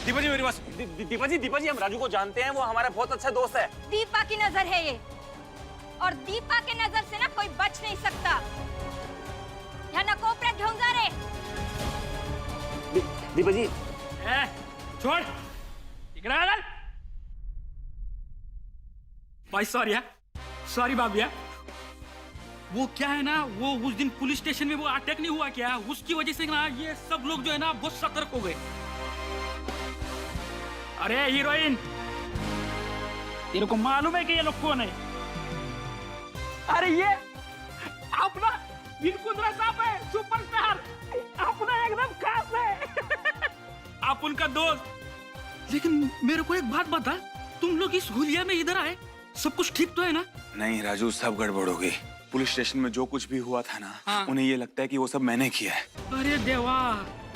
दीपा जी मेरी बात। दीपा जी हम राजू को जानते हैं, वो हमारा बहुत अच्छा दोस्त है। दीपा की नजर है ये, और दीपा के नजर से ना कोई बच नहीं सकता। या ना कोपरा घेऊन जा रे। दीपा जी छोड़, इकडे आ चल। भाई सॉरी बाबिया। वो क्या है ना, वो उस दिन पुलिस स्टेशन में वो अटैक नहीं हुआ क्या, उसकी वजह से ना ये सब लोग जो है ना बहुत सतर्क हो गए। अरे हीरोइन, तेरे को मालूम है कि ये लोग कौन है? अरे ये अपना विनकुंद्रा साहब है, सुपरस्टार, अपना एकदम खास है। आप उनका दोस्त। लेकिन मेरे को एक बात बता, तुम लोग इस हुलिया में इधर आए, सब कुछ ठीक तो है ना? नहीं राजू, सब गड़बड़ हो गई। पुलिस स्टेशन में जो कुछ भी हुआ था ना, उन्हें ये लगता है कि वो सब मैंने किया है। अरे देवा,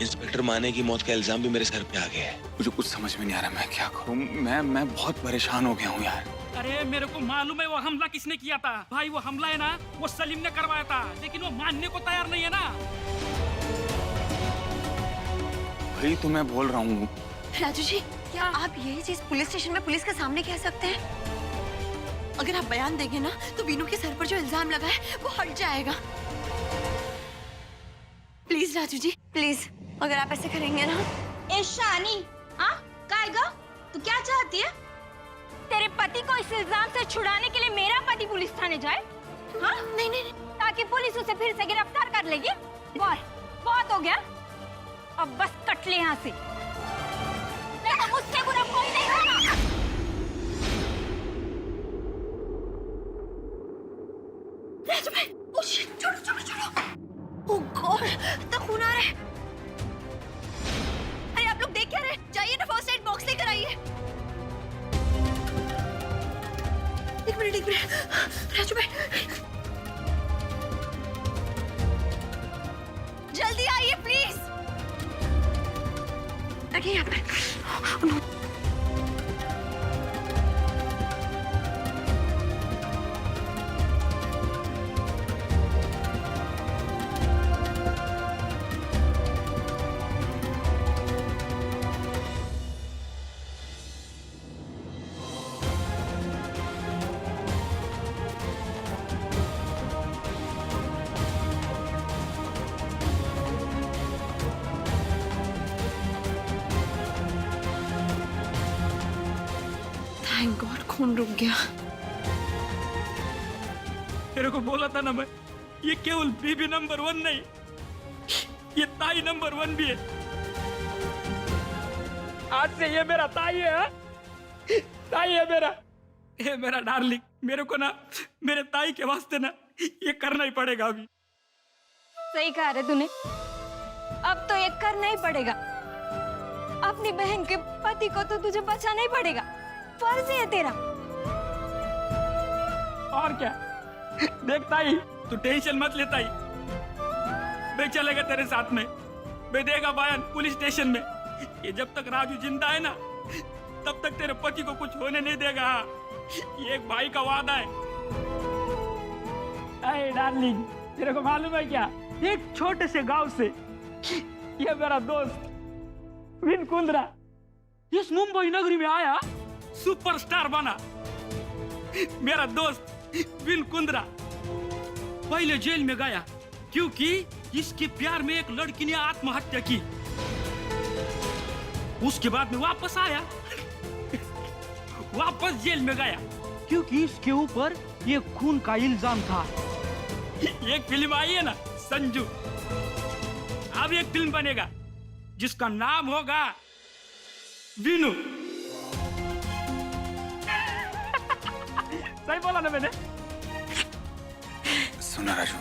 इंस्पेक्टर माने की मौत का इल्जाम भी मेरे सर पे आ गया है। मुझे कुछ समझ में नहीं आ रहा, मैं क्या करूं। मैं बहुत परेशान हो गया हूं यार। अरे मेरे को मालूम है वो हमला किसने किया था। भाई वो हमला है ना, वो सलीम ने करवाया था, लेकिन वो मानने को तैयार नहीं है ना। भाई तो मैं बोल रहा हूँ। राजू जी, क्या आप यही चीज पुलिस स्टेशन में पुलिस के सामने कह सकते हैं? अगर आप बयान देंगे ना तो बीनू के सर पर जो इल्जाम लगा है वो हट जाएगा। प्लीज राजू जी, प्लीज, अगर आप ऐसे करेंगे ना। ए शानी, हाँ काय गा? तू क्या चाहती है? तेरे पति को इस इल्जाम से छुड़ाने के लिए मेरा पति पुलिस थाने जाए? हाँ? नहीं नहीं नहीं। ताकि पुलिस उसे फिर से गिरफ्तार कर लेगी? बहुत हो गया, अब बस कट ले यहाँ से। नहीं तो मुझसे बुरा कोई नहीं होगा। राजू भाई, छोड़ो। ओह गॉड, इतना खून आ रहा है। अरे आप लोग देख क्या रहे? जाइए ना, फर्स्ट एड बॉक्स लेकर आइए। एक मिनट राजू भाई, जल्दी आइए प्लीज। रखिए यहाँ पर। थैंक गॉड, खून रुक गया। तेरे को बोला था ना मैं, ये केवल बीबी नंबर 1 नहीं, ये ताई नंबर 1 भी है। आज से ये मेरा ताई है, हा? ताई है मेरा। ये मेरा डार्लिंग, मेरे को ना मेरे ताई के वास्ते ना ये करना ही पड़ेगा अभी। सही कहा रे तूने, अब तो ये करना ही पड़ेगा। अपनी बहन के पति को तो तुझे बचाना ही पड़ेगा, फर्ज है तेरा। और क्या, देख ताई, तू टेंशन मत ले ताई, मैं चलेगा तेरे साथ में, मैं देगा बयान पुलिस स्टेशन में। ये जब तक राजू जिंदा है ना, तब तक तेरे पति को कुछ होने नहीं देगा। ये एक भाई का वादा है। अरे डार्लिंग, तेरे को मालूम है क्या, एक छोटे से गांव से ये मेरा दोस्त विनकुंद्रा इस मुंबई नगरी में आया, सुपरस्टार बना। मेरा दोस्त विनकुंद्रा पहले जेल में गया क्योंकि इसके प्यार में एक लड़की ने आत्महत्या की। उसके बाद में वापस आया, वापस जेल में गया क्योंकि इसके ऊपर ये खून का इल्जाम था। एक फिल्म आई है ना, संजू, अब एक फिल्म बनेगा जिसका नाम होगा विनू। सही बोला ना मैंने? सुना राजू,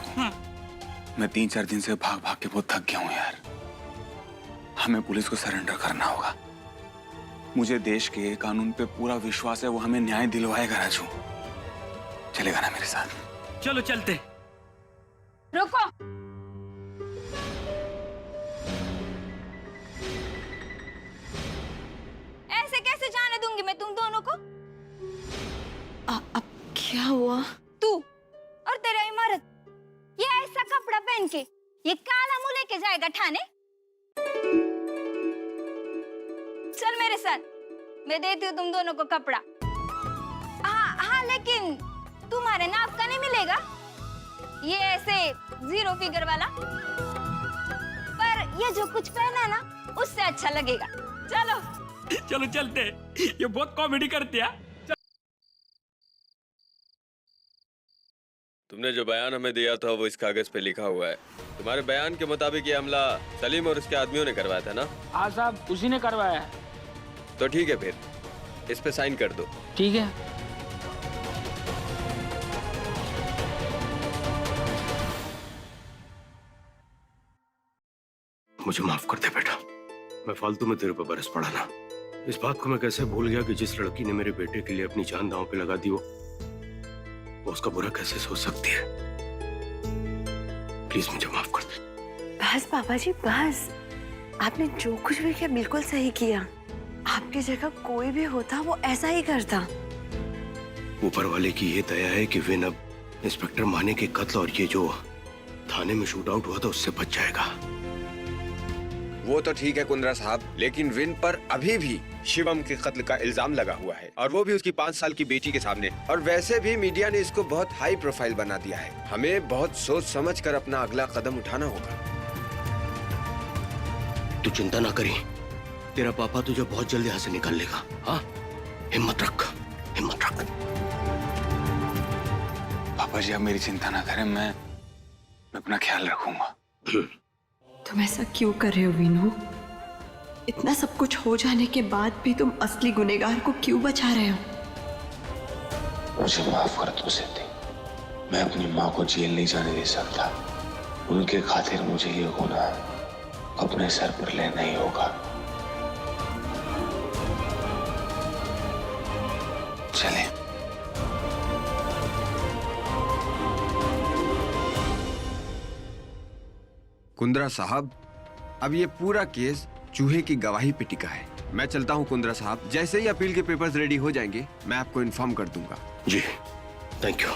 मैं 3-4 दिन से भाग भाग के बहुत थक गया हूँ यार। हमें पुलिस को सरेंडर करना होगा। मुझे देश के कानून पे पूरा विश्वास है, वो हमें न्याय दिलवाएगा राजू। चलेगा ना मेरे साथ? चलो चलते। रुको, ऐसे कैसे जाने दूंगी मैं तुम दोनों को? अब क्या हुआ? तू और तेरा इमारत ये ऐसा कपड़ा पहन के ये काला मुंह लेके जाएगा थाने? चल मेरे साथ, मैं देती हूँ तुम दोनों को कपड़ा। हाँ हाँ, लेकिन तुम्हारे नाप का नहीं मिलेगा, ये ऐसे 0 फिगर वाला, पर ये जो कुछ पहना ना उससे अच्छा लगेगा। चलो चलो चलते, ये बहुत कॉमेडी करती है। तुमने जो बयान हमें दिया था वो इस कागज पे लिखा हुआ है। तुम्हारे बयान के मुताबिक ये हमला सलीम और उसके आदमियों ने करवाया था ना? हाँ साहब, उसी ने करवाया है। तो ठीक है, फिर इस पे साइन कर दो। ठीक है। मुझे माफ कर दे बेटा, मैं फालतू में तेरे पर बरस पड़ा ना। इस बात को मैं कैसे भूल गया कि जिस लड़की ने मेरे बेटे के लिए अपनी जान दांव पे लगा दी वो उसका बुरा कैसे सोच सकती है। प्लीज मुझे माफ कर दे। बस पापा जी बस, आपने जो कुछ भी किया बिल्कुल सही किया। आपकी जगह कोई भी होता वो ऐसा ही करता। ऊपर वाले की ये दया है कि विन अब इंस्पेक्टर माने के कत्ल और ये जो थाने में शूट आउट हुआ था उससे बच जाएगा। वो तो ठीक है कुंद्रा साहब, लेकिन विन पर अभी भी शिवम के कत्ल का इल्जाम लगा हुआ है, और वो भी उसकी 5 साल की बेटी के सामने। और वैसे भी मीडिया ने इसको बहुत हाई प्रोफाइल बना दिया है। हमें बहुत सोच समझ कर अपना अगला कदम उठाना होगा। तू चिंता ना करी, तेरा पापा तुझे बहुत जल्दी यहाँ से निकाल लेगा। हाँ, हिम्मत रख, हिम्मत रख। पापा जी आप मेरी चिंता ना करें, मैं अपना ख्याल रखूंगा। तुम ऐसा क्यों कर रहे हो वीनू? इतना सब कुछ हो जाने के बाद भी तुम असली गुनहगार को क्यों बचा रहे हो? मुझे माफ कर दो सिद्धि, मैं अपनी माँ को जेल नहीं जाने दे सकता। उनके खातिर मुझे ये गुनाह अपने सर पर लेना ही होगा। चलें। कुंद्रा साहब, अब ये पूरा केस चूहे की गवाही पे टिका है। मैं चलता हूँ कुंद्रा साहब, जैसे ही अपील के पेपर्स रेडी हो जाएंगे मैं आपको इन्फॉर्म कर दूंगा। जी, थैंक यू।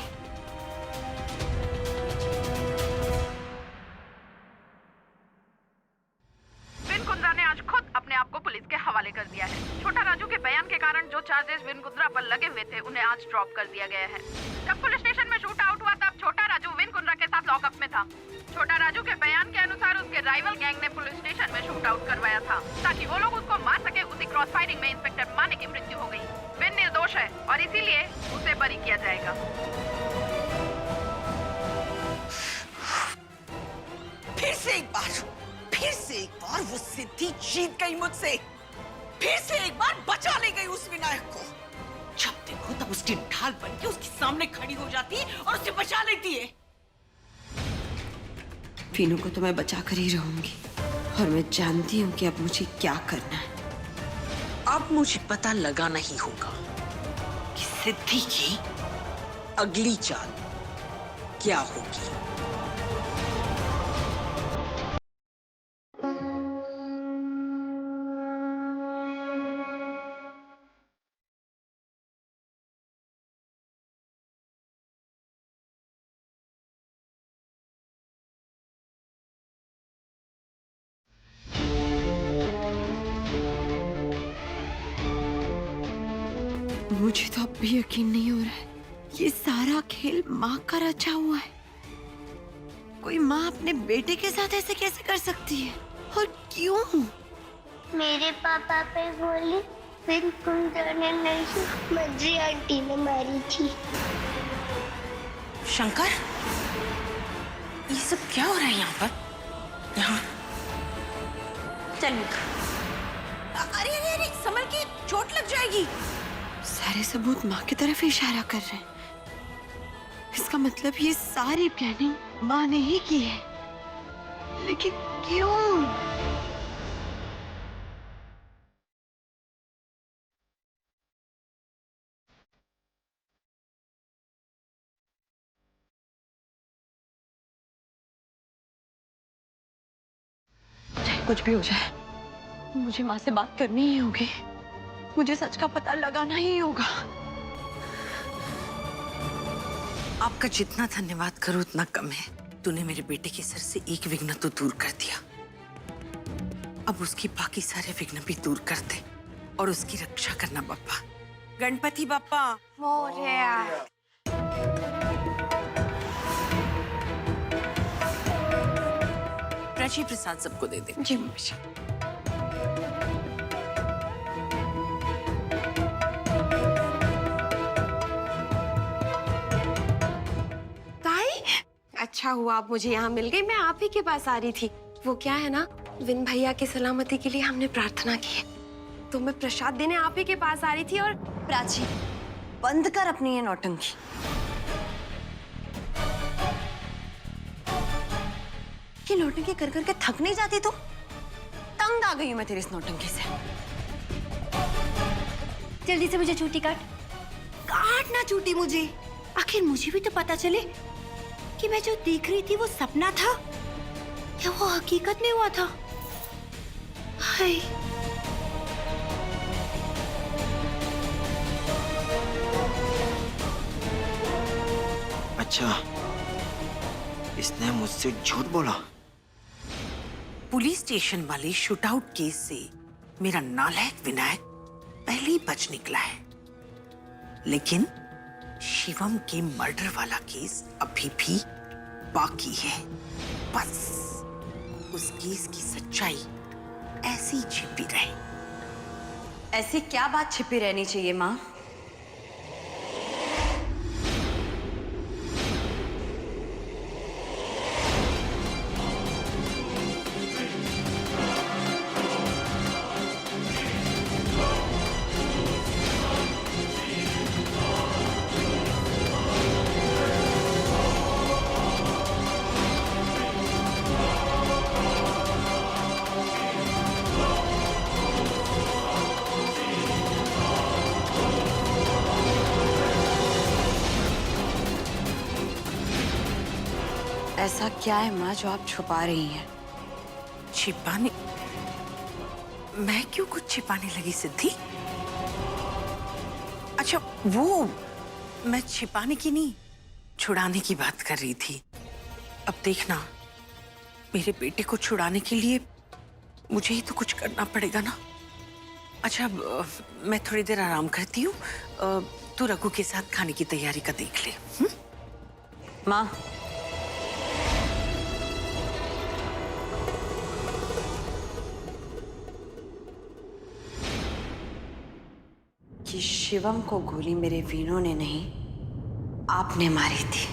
विन कुंद्रा ने आज खुद अपने आप को पुलिस के हवाले कर दिया है। छोटा राजू के बयान के कारण जो चार्जेस विन कुंद्रा पर लगे हुए थे उन्हें आज ड्रॉप कर दिया गया है। जब पुलिस स्टेशन में शूट आउट हुआ तब छोटा राजू विन कुंद्रा के साथ लॉकअप में था। छोटा राजू के बयान के अनुसार उसके राइवल गैंग ने पुलिस स्टेशन में शूट आउट करवाया था ताकि वो लोग उसको मार सके। उसी क्रॉस फायरिंग में इंस्पेक्टर माने की मृत्यु हो गई। विन निर्दोष है और इसीलिए उसे बरी किया जाएगा। फिर से एक बार वो सिद्धि जीत गई मुझसे। फिर से एक बार बचा ले गई उस विनायक को। जब देखो तब उसकी ढाल बनके उसके सामने खड़ी हो जाती है और उसे बचा लेती है। वीनू को तो मैं बचा कर ही रहूंगी और मैं जानती हूँ कि अब मुझे क्या करना है। अब मुझे पता लगाना ही होगा कि सिद्धि की अगली चाल क्या होगी। मुझे तो अब भी यकीन नहीं हो रहा है, ये सारा खेल माँ का रचा हुआ है। कोई माँ अपने बेटे के साथ ऐसे कैसे कर सकती है और क्यों? मेरे पापा पे गोली विन कुंद्रा ने नहीं, मर्जी आंटी ने मारी थी। शंकर, ये सब क्या हो रहा है यहाँ पर? यहाँ चल। अरे अरे अरे, संभल के, चोट लग जाएगी। सारे सबूत माँ की तरफ इशारा कर रहे हैं। इसका मतलब ये सारी प्लानिंग माँ ने ही की है, लेकिन क्यों? चाहे कुछ भी हो जाए, मुझे माँ से बात करनी ही होगी। मुझे सच का पता लगाना ही होगा। आपका जितना धन्यवाद करो उतना कम है। तूने मेरे बेटे के सर से एक विघ्न तो दूर कर दिया, अब उसकी बाकी सारे विघ्न भी दूर कर दे। और उसकी रक्षा करना बाप्पा। गणपति बाप्पा मोरया। प्राची प्रसाद सबको दे दे। जी मम्मी। अच्छा हुआ आप मुझे यहाँ मिल गई। मैं आप ही के पास आ रही थी। वो क्या है ना, विन भैया की सलामती के लिए हमने प्रार्थना की है, तो मैं प्रसाद देने आप ही के पास आ रही थी। और प्राची, बंद कर अपनी ये नौटंकी। ये नौटंकी कर करके थक नहीं जाती तू? तंग आ गई हूं मैं तेरी इस नौटंकी से। जल्दी से मुझे चूटी काट। काट ना चूटी मुझे। आखिर मुझे भी तो पता चले कि मैं जो देख रही थी वो सपना था या वो हकीकत में हुआ था। हाय, अच्छा, इसने मुझसे झूठ बोला। पुलिस स्टेशन वाले शूटआउट केस से मेरा नालायक विनायक पहले ही बच निकला है, लेकिन शिवम के मर्डर वाला केस अभी भी बाकी है। बस उस केस की सच्चाई ऐसी छिपी रहे। ऐसी क्या बात छिपी रहनी चाहिए माँ? ऐसा क्या है माँ जो आप छुपा रही हैं? छिपाने? मैं क्यों कुछ छिपाने लगी सिद्धि? अच्छा, वो मैं छिपाने की नहीं, छुड़ाने की बात कर रही थी। अब देखना, मेरे बेटे को छुड़ाने के लिए मुझे ही तो कुछ करना पड़ेगा ना। अच्छा, मैं थोड़ी देर आराम करती हूँ। तू रघु के साथ खाने की तैयारी का देख ले। माँ, कि शिवम को गोली मेरे वीनू ने नहीं, आपने मारी थी।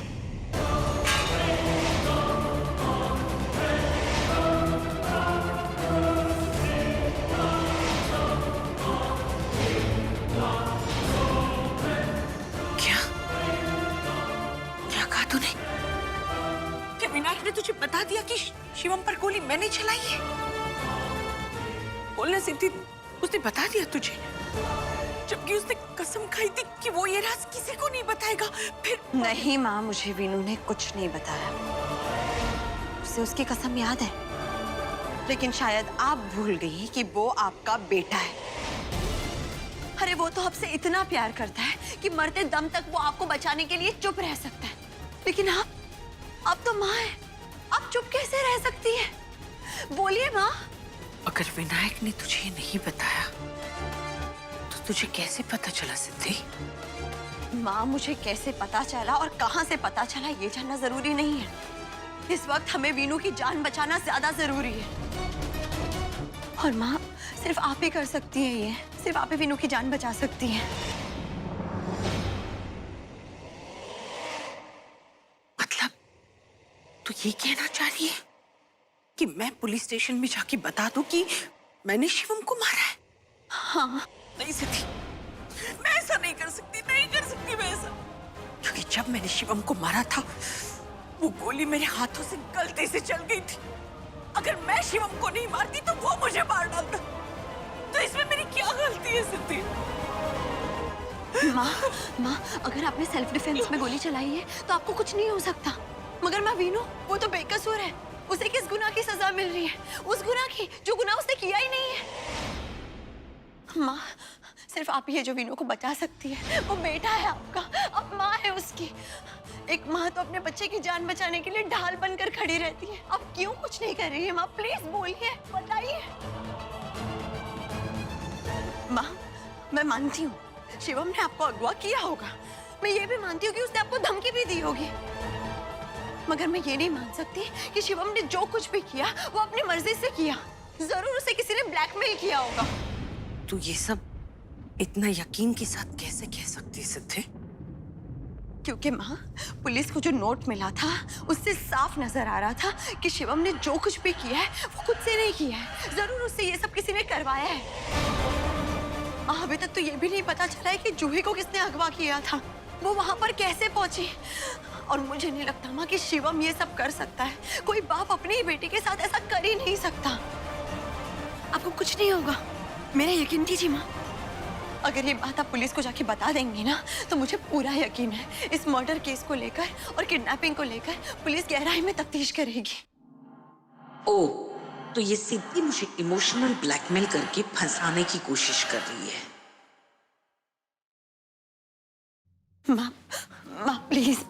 क्या क्या कहा तूने? क्या विनायक ने तुझे बता दिया कि शिवम पर गोली मैंने चलाई है? बोलना सिद्धि, उसने बता दिया तुझे, जबकि उसने कसम खाई थी कि वो ये राज किसी को नहीं बताएगा। फिर नहीं माँ, मुझे वीनू ने कुछ नहीं बताया। उसे उसकी कसम याद है, लेकिन शायद आप भूल गई कि वो आपका बेटा है। अरे वो तो आपसे इतना प्यार करता है कि मरते दम तक वो आपको बचाने के लिए चुप रह सकता है, लेकिन आप तो माँ है, आप चुप कैसे रह सकती है? बोलिए माँ। अगर विनायक ने तुझे नहीं बताया तो तुझे कैसे पता चला सिद्धि? माँ, मुझे कैसे पता चला और कहाँ से पता चला ये जानना जरूरी नहीं है। इस वक्त हमें वीनू की जान बचाना ज्यादा जरूरी है। और माँ, सिर्फ आप ही कर सकती हैं ये, सिर्फ आप ही वीनू की जान बचा सकती हैं। मतलब तू ये कहना चाह रही है कि मैं पुलिस स्टेशन में जाके बता दूं कि मैंने शिवम को मारा है? हाँ। नहीं सिद्धि, मैं ऐसा नहीं कर सकती, नहीं कर सकती मैं ऐसा। क्योंकि जब मैंने शिवम को मारा था, वो गोली मेरे हाथों से गलती से चल गई थी। अगर मैं शिवम को नहीं मारती तो वो मुझे मार डालता। तो इसमें मेरी क्या गलती है सिद्धि? माँ, अगर आपने सेल्फ डिफेंस में गोली चलाई है तो आपको कुछ नहीं हो सकता। मगर माँ, वीनू वो तो बेकसूर है। उसे किस गुनाह की सजा मिल रही है? उस गुनाह की जो गुनाह उसने किया ही नहीं है। माँ, सिर्फ आप ही है जो वीनू को बचा सकती है। वो बेटा है आपका, आप माँ है उसकी। एक माँ तो अपने बच्चे की जान बचाने के लिए ढाल बनकर खड़ी रहती है। आप क्यों कुछ नहीं कर रही है माँ? प्लीज बोलिए, बताइए। माँ, मैं मानती हूँ शिवम ने आपको अगवा किया होगा। मैं ये भी मानती हूँ कि उसने आपको धमकी भी दी होगी, मगर मैं ये नहीं मान सकती कि शिवम ने जो कुछ भी किया वो अपनी मर्जी से किया। जरूर उसे किसी ने ब्लैकमेल किया होगा। तू ये सब इतना यकीन के साथ कैसे कह सकती है सिद्धि? क्योंकि माँ, पुलिस को जो नोट मिला था उससे साफ नजर आ रहा था कि शिवम ने जो कुछ भी किया है वो खुद से नहीं किया है। जरूर उससे ये सब किसी ने करवाया है। माँ, अभी तक तो ये भी नहीं पता चला है कि जूही को किसने अगवा किया था, वो वहां पर कैसे पहुंची। और मुझे नहीं लगता माँ कि शिवम ये सब कर सकता है। कोई बाप अपनी ही बेटी के साथ ऐसा कर ही नहीं सकता। आपको कुछ नहीं होगा, मेरा यकीन कीजिए माँ। अगर ये बात आप पुलिस को जाके बता देंगी ना, तो मुझे पूरा यकीन है इस मर्डर केस को लेकर और किडनैपिंग को लेकर पुलिस गहराई में तफ्तीश करेगी। ओ, तो ये सिद्धि मुझे इमोशनल ब्लैकमेल करके फंसाने की कोशिश कर रही है। माँ, माँ प्लीज,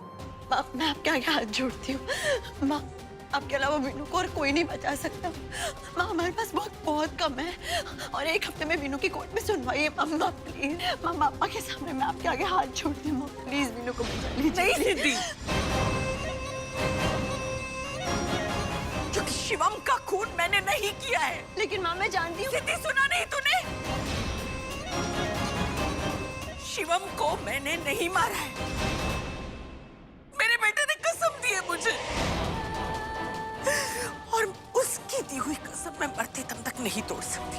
माँ मैं आपके आगे हाथ जोड़ती हूँ। माँ, आपके अलावा वीनू को और कोई नहीं बचा सकता। माँ, हमारे पास वक्त बहुत कम है और 1 हफ्ते में वीनू की कोर्ट में सुनवाई है। माँ प्लीज, माँ पापा के सामने मैं आपके आगे हाथ जोड़ती हूँ। माँ प्लीज वीनू को बचा लीजिए। नहीं सिद्धि, क्योंकि शिवम का खून मैंने नहीं किया है। लेकिन माँ मैं जानती हूँ। सिद्धि, सुना नहीं तूने? शिवम को मैंने नहीं मारा है। मेरे बेटे ने कसम दी है मुझे, और उसकी दी हुई कसम मैं मरते दम तक नहीं तोड़ सकती।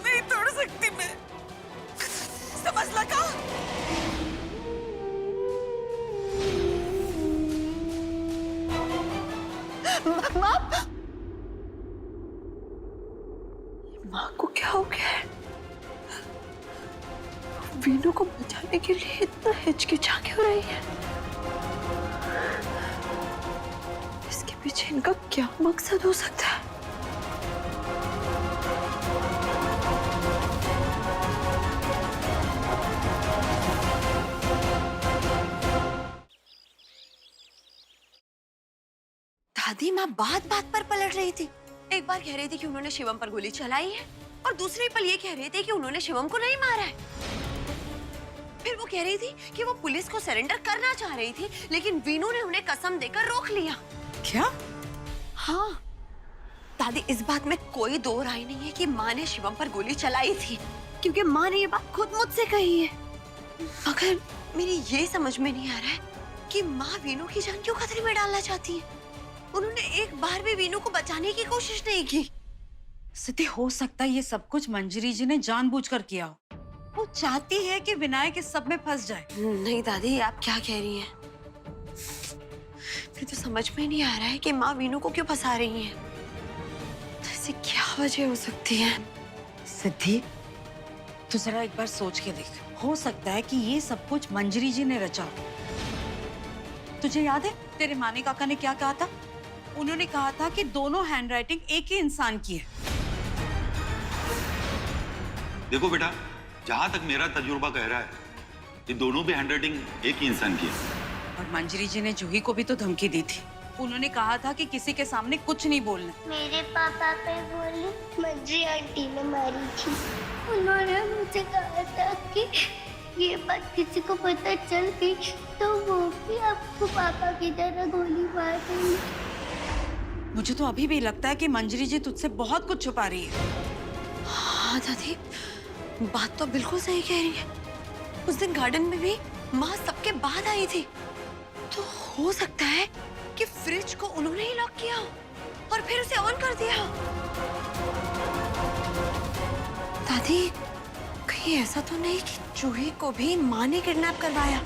नहीं तोड़ सकती मैं, समझ लगा? माँ, माँ को क्या हो गया है? वीनू को बचाने के लिए इतना हिचकिचा क्यों रही है? इसके पीछे इनका क्या मकसद हो सकता है? दादी, माँ बात बात पर पलट रही थी। एक बार कह रही थी कि उन्होंने शिवम पर गोली चलाई है और दूसरे पल ये कह रही थी कि उन्होंने शिवम को नहीं मारा है। फिर वो कह रही थी कि वो पुलिस को सरेंडर करना चाह रही थी, लेकिन वीनू ने उन्हें कसम देकर रोक लिया। क्या? हाँ दादी, इस बात में कोई दो राय नहीं है कि माँ ने शिवम पर गोली चलाई थी, क्योंकि माँ ने ये बात खुद मुझसे कही है। मगर मेरी ये समझ में नहीं आ रहा है कि माँ वीनू की जान क्यों खतरे में डालना चाहती है। उन्होंने एक बार भी वीनू को बचाने की कोशिश नहीं की। सिद्धि, हो सकता है ये सब कुछ मंजरी जी ने जानबूझकर किया हो। वो चाहती है कि विनायक इस सब में फंस जाए। नहीं दादी, आप क्या कह रही हैं? मुझे तो समझ में नहीं आ रहा है कि माँ वीनू को क्यों फंसा रही हैं। तो ऐसी क्या वजह हो सकती है? सिद्धि, तू जरा एक बार सोच के देख। हो सकता है कि ये सब कुछ मंजरी जी ने रचा हो। तुझे याद है तेरे मानी काका ने क्या कहा था? उन्होंने कहा था कि दोनों हैंडराइटिंग एक ही इंसान की है। देखो बेटा, जहां तक मेरा तजुर्बा कह रहा है, ये दोनों भी हैंडराइटिंग एक ही इंसान की है। और मंजरी जी ने जूही को भी तो धमकी दी थी। उन्होंने कहा था कि किसी के सामने कुछ नहीं बोलना। मेरे पापा पे गोली मंजी आंटी ने मारी थी। उन्होंने मुझे कहा था कि ये बात किसी को पता चल गई तो वो भी आपको पापा की तरह गोली मार देंगे। मुझे तो अभी भी लगता है कि मंजरी जी तुझसे बहुत कुछ छुपा रही है। हाँ दादी, बात तो बिल्कुल सही कह रही है। उस दिन गार्डन में भी माँ सबके बाद आई थी, तो हो सकता है कि फ्रिज को उन्होंने ही लॉक किया और फिर उसे ऑन कर दिया। दादी, कहीं ऐसा तो नहीं कि जूही को भी माँ ने किडनैप करवाया?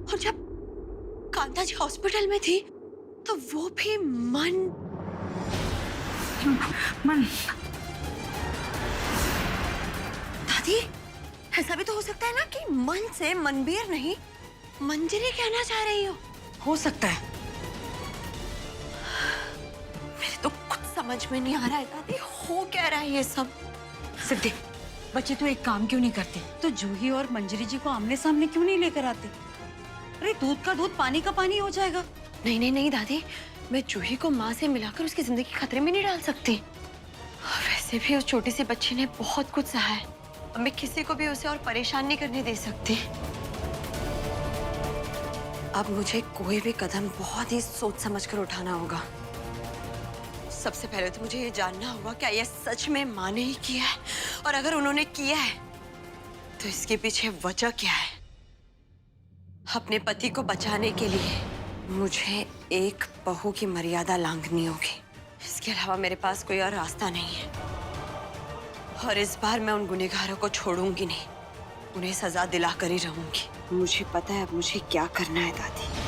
और जब कांता जी हॉस्पिटल में थी तो वो भी मन दादी, ऐसा भी तो हो सकता है ना कि मन से मनबीर नहीं मंजरी कहना चाह रही हो सकता है। मेरे तो कुछ समझ में नहीं आ रहा है दादी, हो क्या रहा है ये सब? सिद्धि, बच्चे तो एक काम क्यों नहीं करते? तो जूही और मंजरी जी को आमने सामने क्यों नहीं लेकर आते? अरे दूध का दूध, पानी का पानी हो जाएगा। नहीं नहीं नहीं दादी, मैं जूही को माँ से मिलाकर उसकी जिंदगी खतरे में नहीं डाल सकती। वैसे भी उस छोटी सी बच्ची ने बहुत कुछ सहा है। अब मैं किसी को भी उसे और परेशान नहीं करने दे सकती। अब मुझे कोई भी कदम बहुत ही सोच समझ कर उठाना होगा। सबसे पहले तो मुझे ये जानना होगा क्या ये सच में माँ ने ही किया है, और अगर उन्होंने किया है तो इसके पीछे वजह क्या है। अपने पति को बचाने के लिए मुझे एक बहू की मर्यादा लांघनी होगी। इसके अलावा मेरे पास कोई और रास्ता नहीं है। और इस बार मैं उन गुनहगारों को छोड़ूंगी नहीं, उन्हें सजा दिलाकर ही रहूंगी। मुझे पता है अब मुझे क्या करना है दादी।